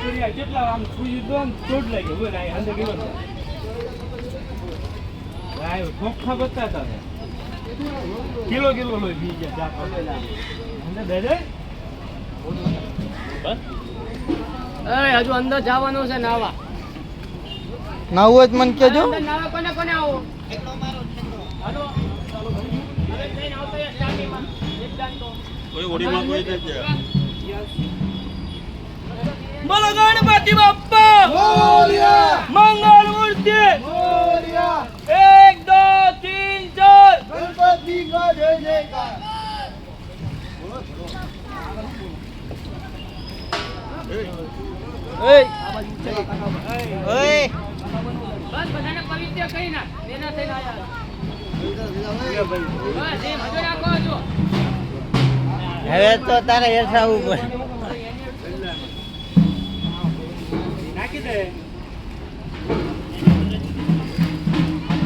કેટલા આમ સુઈ દો ને ચોટ લાગે બોલ આ અંદર ગયો ભાઈ ચોખ્ખા બતાતા કિલો લોહી પી ગયા જા અંદર બેજે બસ અરે હજુ અંદર જવાનું છે નાવા નાવું જ મન કેજો નાવા કોને કોને આવો હાલો ચાલો અરે ટ્રેન આવતો છે સ્ટાર્ટિંગમાં એકદમ તો કોઈ ઓડીમાં કોઈ દે છે બોલો ગણપતિ બાપ્પા મોરિયા મંગળ મૂર્તિ મોરિયા 1 2 3 4 ગણપતિ કા જય જયકાર ઓય ઓય બસ બધાને પવિત્ર કરી નાખ એના થઈને આયા બસ એ મજો રાખો છો હવે તો તારે હેઠ આવવું પડે નાખી દે